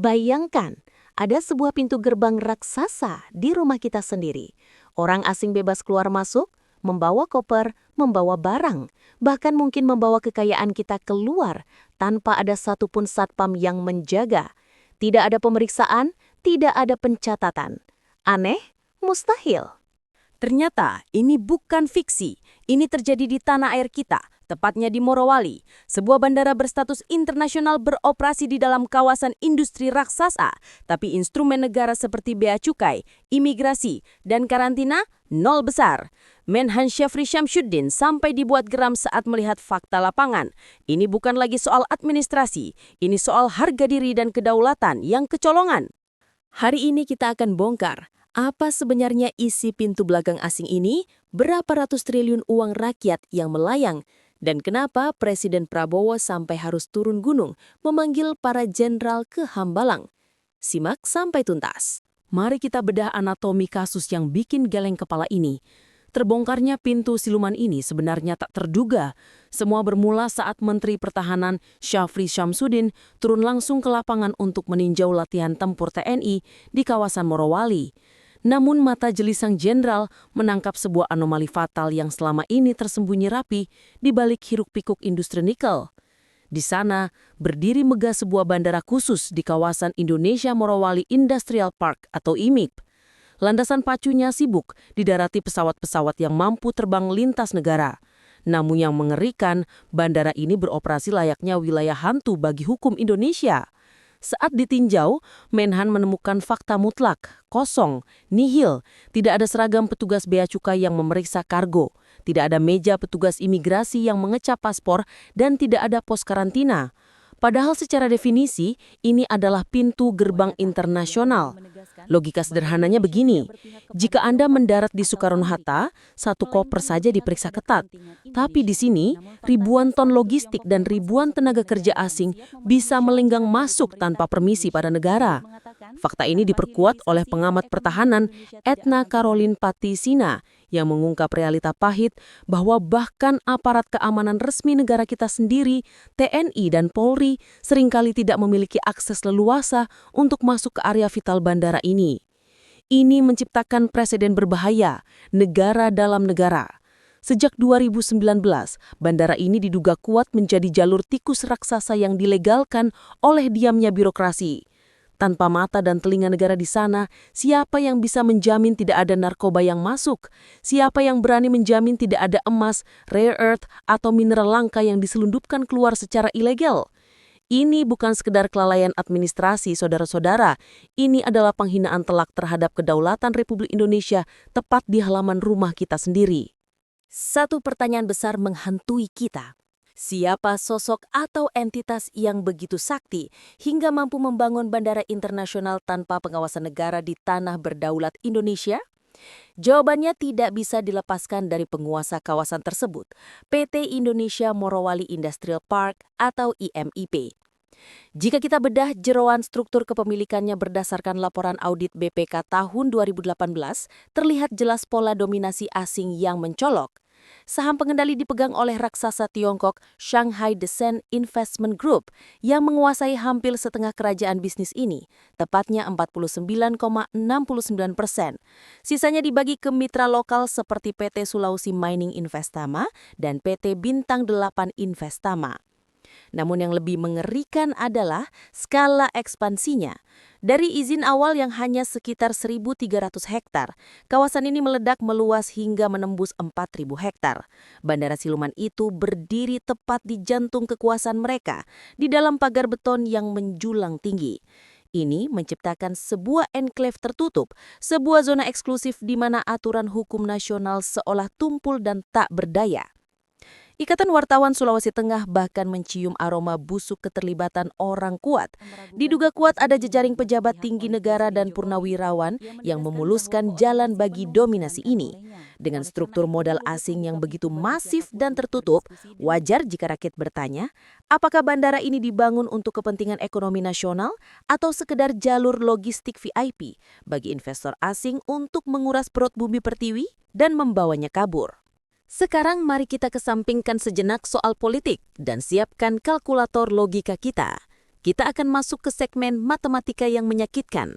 Bayangkan, ada sebuah pintu gerbang raksasa di rumah kita sendiri. Orang asing bebas keluar masuk, membawa koper, membawa barang, bahkan mungkin membawa kekayaan kita keluar tanpa ada satupun satpam yang menjaga. Tidak ada pemeriksaan, tidak ada pencatatan. Aneh? Mustahil. Ternyata ini bukan fiksi. Ini terjadi di tanah air kita, tepatnya di Morowali. Sebuah bandara berstatus internasional beroperasi di dalam kawasan industri raksasa, tapi instrumen negara seperti bea cukai, imigrasi, dan karantina nol besar. Menhan Syafri Syamsuddin sampai dibuat geram saat melihat fakta lapangan. Ini bukan lagi soal administrasi, ini soal harga diri dan kedaulatan yang kecolongan. Hari ini kita akan bongkar apa sebenarnya isi pintu belakang asing ini, berapa ratus triliun uang rakyat yang melayang, dan kenapa Presiden Prabowo sampai harus turun gunung memanggil para jenderal ke Hambalang. Simak sampai tuntas. Mari kita bedah anatomi kasus yang bikin geleng kepala ini. Terbongkarnya pintu siluman ini sebenarnya tak terduga. Semua bermula saat Menteri Pertahanan Syafri Syamsuddin turun langsung ke lapangan untuk meninjau latihan tempur TNI di kawasan Morowali. Namun mata jeli sang jenderal menangkap sebuah anomali fatal yang selama ini tersembunyi rapi di balik hiruk-pikuk industri nikel. Di sana, berdiri megah sebuah bandara khusus di kawasan Indonesia Morowali Industrial Park atau IMIP. Landasan pacunya sibuk didarati pesawat-pesawat yang mampu terbang lintas negara. Namun yang mengerikan, bandara ini beroperasi layaknya wilayah hantu bagi hukum Indonesia. Saat ditinjau, Menhan menemukan fakta mutlak, kosong, nihil, tidak ada seragam petugas bea cukai yang memeriksa kargo, tidak ada meja petugas imigrasi yang mengecap paspor, dan tidak ada pos karantina. Padahal secara definisi, ini adalah pintu gerbang internasional. Logika sederhananya begini, jika Anda mendarat di Soekarno-Hatta, satu koper saja diperiksa ketat. Tapi di sini, ribuan ton logistik dan ribuan tenaga kerja asing bisa melenggang masuk tanpa permisi pada negara. Fakta ini diperkuat oleh pengamat pertahanan Etna Caroline Patisina yang mengungkap realita pahit bahwa bahkan aparat keamanan resmi negara kita sendiri, TNI dan Polri, seringkali tidak memiliki akses leluasa untuk masuk ke area vital bandara ini. Ini menciptakan preseden berbahaya, negara dalam negara. Sejak 2019, bandara ini diduga kuat menjadi jalur tikus raksasa yang dilegalkan oleh diamnya birokrasi. Tanpa mata dan telinga negara di sana, siapa yang bisa menjamin tidak ada narkoba yang masuk? Siapa yang berani menjamin tidak ada emas, rare earth, atau mineral langka yang diselundupkan keluar secara ilegal? Ini bukan sekedar kelalaian administrasi, saudara-saudara. Ini adalah penghinaan telak terhadap kedaulatan Republik Indonesia tepat di halaman rumah kita sendiri. Satu pertanyaan besar menghantui kita. Siapa sosok atau entitas yang begitu sakti hingga mampu membangun bandara internasional tanpa pengawasan negara di tanah berdaulat Indonesia? Jawabannya tidak bisa dilepaskan dari penguasa kawasan tersebut, PT Indonesia Morowali Industrial Park atau IMIP. Jika kita bedah jeroan struktur kepemilikannya berdasarkan laporan audit BPK tahun 2018, terlihat jelas pola dominasi asing yang mencolok. Saham pengendali dipegang oleh raksasa Tiongkok Shanghai Descent Investment Group yang menguasai hampir setengah kerajaan bisnis ini, tepatnya 49,69%. Sisanya dibagi ke mitra lokal seperti PT Sulawesi Mining Investama dan PT Bintang 8 Investama. Namun yang lebih mengerikan adalah skala ekspansinya. Dari izin awal yang hanya sekitar 1.300 hektar, kawasan ini meledak meluas hingga menembus 4.000 hektar. Bandara siluman itu berdiri tepat di jantung kekuasaan mereka, di dalam pagar beton yang menjulang tinggi. Ini menciptakan sebuah enklave tertutup, sebuah zona eksklusif di mana aturan hukum nasional seolah tumpul dan tak berdaya. Ikatan Wartawan Sulawesi Tengah bahkan mencium aroma busuk keterlibatan orang kuat. Diduga kuat ada jejaring pejabat tinggi negara dan purnawirawan yang memuluskan jalan bagi dominasi ini. Dengan struktur modal asing yang begitu masif dan tertutup, wajar jika rakyat bertanya, apakah bandara ini dibangun untuk kepentingan ekonomi nasional atau sekedar jalur logistik VIP bagi investor asing untuk menguras perut bumi pertiwi dan membawanya kabur. Sekarang mari kita kesampingkan sejenak soal politik dan siapkan kalkulator logika kita. kita akan masuk ke segmen matematika yang menyakitkan.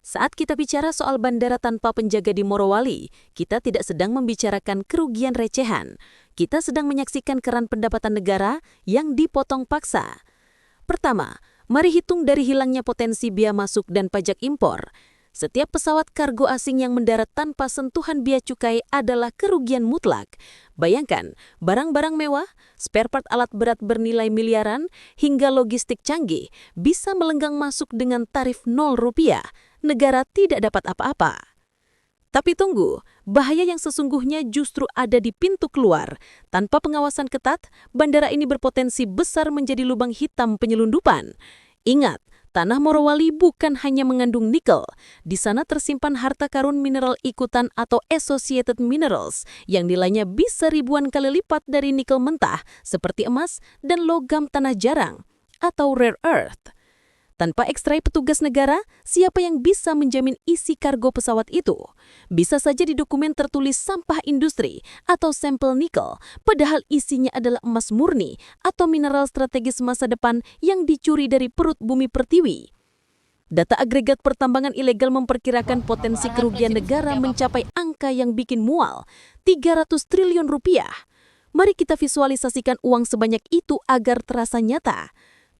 Saat kita bicara soal bandara tanpa penjaga di Morowali, kita tidak sedang membicarakan kerugian recehan. Kita sedang menyaksikan keran pendapatan negara yang dipotong paksa. Pertama, mari hitung dari hilangnya potensi bea masuk dan pajak impor. Setiap pesawat kargo asing yang mendarat tanpa sentuhan bea cukai adalah kerugian mutlak. Bayangkan, barang-barang mewah, spare part alat berat bernilai miliaran, hingga logistik canggih bisa melenggang masuk dengan tarif Rp0. Negara tidak dapat apa-apa. Tapi tunggu, bahaya yang sesungguhnya justru ada di pintu keluar. Tanpa pengawasan ketat, bandara ini berpotensi besar menjadi lubang hitam penyelundupan. Ingat, tanah Morowali bukan hanya mengandung nikel. Di sana tersimpan harta karun mineral ikutan atau associated minerals yang nilainya bisa ribuan kali lipat dari nikel mentah seperti emas dan logam tanah jarang atau rare earth. Tanpa ekstrai petugas negara, siapa yang bisa menjamin isi kargo pesawat itu? Bisa saja di dokumen tertulis sampah industri atau sampel nikel, padahal isinya adalah emas murni atau mineral strategis masa depan yang dicuri dari perut bumi pertiwi. Data agregat pertambangan ilegal memperkirakan potensi kerugian negara mencapai angka yang bikin mual, 300 triliun rupiah. Mari kita visualisasikan uang sebanyak itu agar terasa nyata.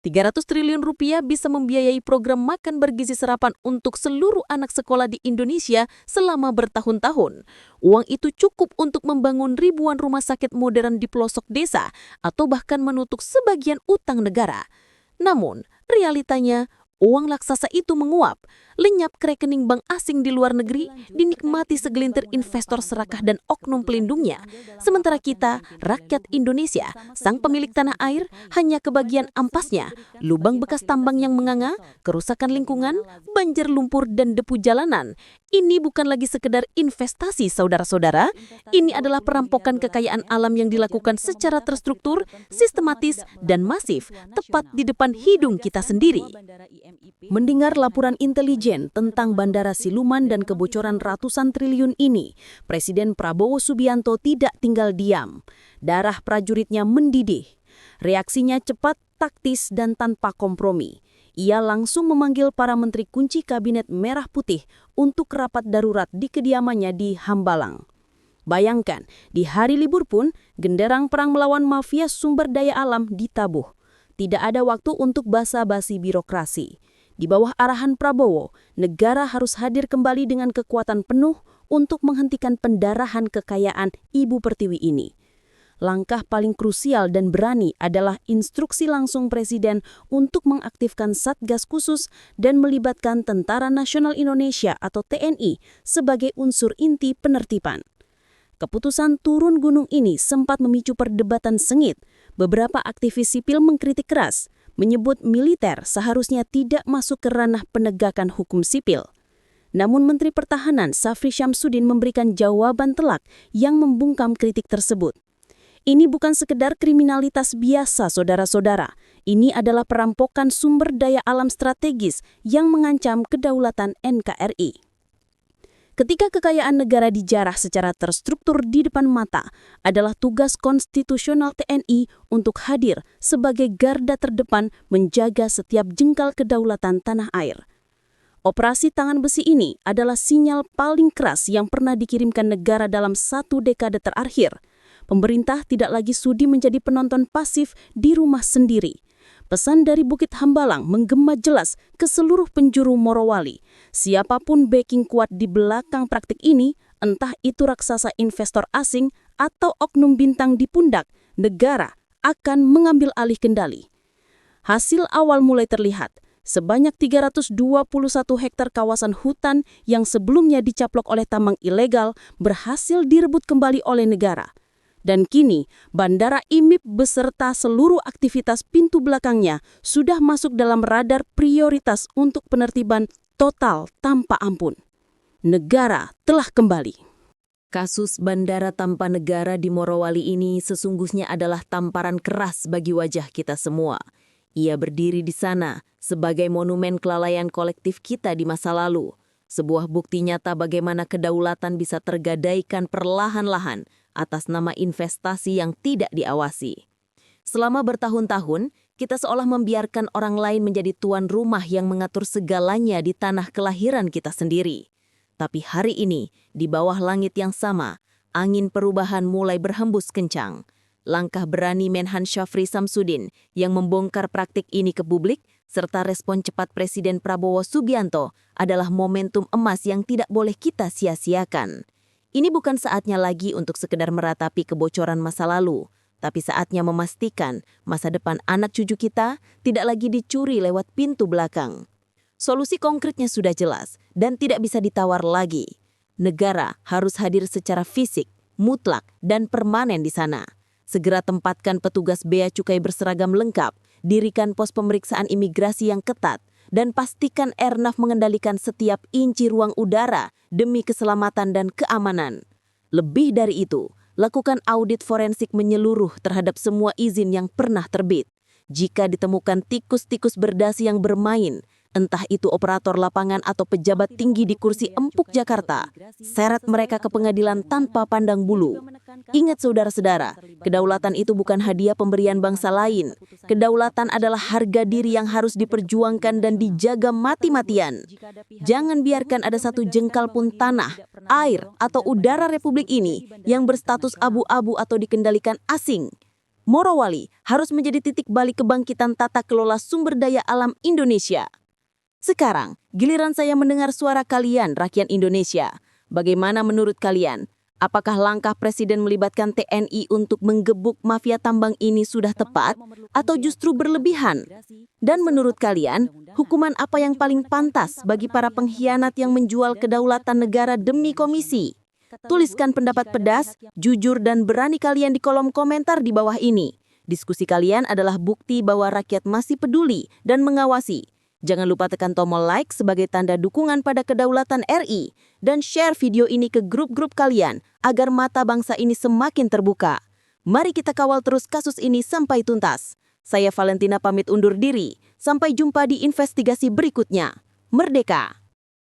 300 triliun rupiah bisa membiayai program makan bergizi serapan untuk seluruh anak sekolah di Indonesia selama bertahun-tahun. Uang itu cukup untuk membangun ribuan rumah sakit modern di pelosok desa atau bahkan menutup sebagian utang negara. Namun, realitanya, uang raksasa itu menguap, lenyap ke rekening bank asing di luar negeri, dinikmati segelintir investor serakah dan oknum pelindungnya. Sementara kita, rakyat Indonesia, sang pemilik tanah air, hanya kebagian ampasnya, lubang bekas tambang yang menganga, kerusakan lingkungan, banjir lumpur dan debu jalanan. Ini bukan lagi sekedar investasi, saudara-saudara. Ini adalah perampokan kekayaan alam yang dilakukan secara terstruktur, sistematis, dan masif, tepat di depan hidung kita sendiri. Mendengar laporan intelijen tentang bandara siluman dan kebocoran ratusan triliun ini, Presiden Prabowo Subianto tidak tinggal diam. Darah prajuritnya mendidih. Reaksinya cepat, taktis, dan tanpa kompromi. Ia langsung memanggil para menteri kunci kabinet merah putih untuk rapat darurat di kediamannya di Hambalang. Bayangkan, di hari libur pun, genderang perang melawan mafia sumber daya alam ditabuh. Tidak ada waktu untuk basa-basi birokrasi. Di bawah arahan Prabowo, negara harus hadir kembali dengan kekuatan penuh untuk menghentikan pendarahan kekayaan Ibu Pertiwi ini. Langkah paling krusial dan berani adalah instruksi langsung Presiden untuk mengaktifkan Satgas Khusus dan melibatkan Tentara Nasional Indonesia atau TNI sebagai unsur inti penertiban. Keputusan turun gunung ini sempat memicu perdebatan sengit. Beberapa aktivis sipil mengkritik keras, menyebut militer seharusnya tidak masuk ke ranah penegakan hukum sipil. Namun Menteri Pertahanan Safri Syamsuddin memberikan jawaban telak yang membungkam kritik tersebut. Ini bukan sekedar kriminalitas biasa, saudara-saudara. Ini adalah perampokan sumber daya alam strategis yang mengancam kedaulatan NKRI. Ketika kekayaan negara dijarah secara terstruktur di depan mata, adalah tugas konstitusional TNI untuk hadir sebagai garda terdepan menjaga setiap jengkal kedaulatan tanah air. Operasi Tangan Besi ini adalah sinyal paling keras yang pernah dikirimkan negara dalam 1 dekade terakhir. Pemerintah tidak lagi sudi menjadi penonton pasif di rumah sendiri. Pesan dari Bukit Hambalang menggema jelas ke seluruh penjuru Morowali. Siapapun backing kuat di belakang praktik ini, entah itu raksasa investor asing atau oknum bintang di pundak, negara akan mengambil alih kendali. Hasil awal mulai terlihat. Sebanyak 321 hektar kawasan hutan yang sebelumnya dicaplok oleh tambang ilegal berhasil direbut kembali oleh negara. Dan kini, Bandara IMIP beserta seluruh aktivitas pintu belakangnya sudah masuk dalam radar prioritas untuk penertiban total tanpa ampun. Negara telah kembali. Kasus bandara tanpa negara di Morowali ini sesungguhnya adalah tamparan keras bagi wajah kita semua. Ia berdiri di sana sebagai monumen kelalaian kolektif kita di masa lalu. Sebuah bukti nyata bagaimana kedaulatan bisa tergadaikan perlahan-lahan atas nama investasi yang tidak diawasi. Selama bertahun-tahun, Kita seolah membiarkan orang lain menjadi tuan rumah yang mengatur segalanya di tanah kelahiran kita sendiri. Tapi hari ini, di bawah langit yang sama, angin perubahan mulai berhembus kencang. Langkah berani Menhan Syafri Samsudin yang membongkar praktik ini ke publik, serta respon cepat Presiden Prabowo Subianto adalah momentum emas yang tidak boleh kita sia-siakan. Ini bukan saatnya lagi untuk sekedar meratapi kebocoran masa lalu, tapi saatnya memastikan masa depan anak cucu kita tidak lagi dicuri lewat pintu belakang. Solusi konkretnya sudah jelas dan tidak bisa ditawar lagi. Negara harus hadir secara fisik, mutlak, dan permanen di sana. Segera tempatkan petugas bea cukai berseragam lengkap, dirikan pos pemeriksaan imigrasi yang ketat, dan pastikan Airnav mengendalikan setiap inci ruang udara demi keselamatan dan keamanan. Lebih dari itu, lakukan audit forensik menyeluruh terhadap semua izin yang pernah terbit. Jika ditemukan tikus-tikus berdasi yang bermain, entah itu operator lapangan atau pejabat tinggi di kursi empuk Jakarta, seret mereka ke pengadilan tanpa pandang bulu. Ingat saudara-saudara, kedaulatan itu bukan hadiah pemberian bangsa lain. Kedaulatan adalah harga diri yang harus diperjuangkan dan dijaga mati-matian. Jangan biarkan ada satu jengkal pun tanah, air, atau udara Republik ini yang berstatus abu-abu atau dikendalikan asing. Morowali harus menjadi titik balik kebangkitan tata kelola sumber daya alam Indonesia. Sekarang, giliran saya mendengar suara kalian, rakyat Indonesia. Bagaimana menurut kalian? Apakah langkah Presiden melibatkan TNI untuk menggebuk mafia tambang ini sudah tepat atau justru berlebihan? Dan menurut kalian, hukuman apa yang paling pantas bagi para pengkhianat yang menjual kedaulatan negara demi komisi? Tuliskan pendapat pedas, jujur, dan berani kalian di kolom komentar di bawah ini. Diskusi kalian adalah bukti bahwa rakyat masih peduli dan mengawasi. Jangan lupa tekan tombol like sebagai tanda dukungan pada kedaulatan RI dan share video ini ke grup-grup kalian agar mata bangsa ini semakin terbuka. Mari kita kawal terus kasus ini sampai tuntas. Saya Valentina pamit undur diri. Sampai jumpa di investigasi berikutnya. Merdeka!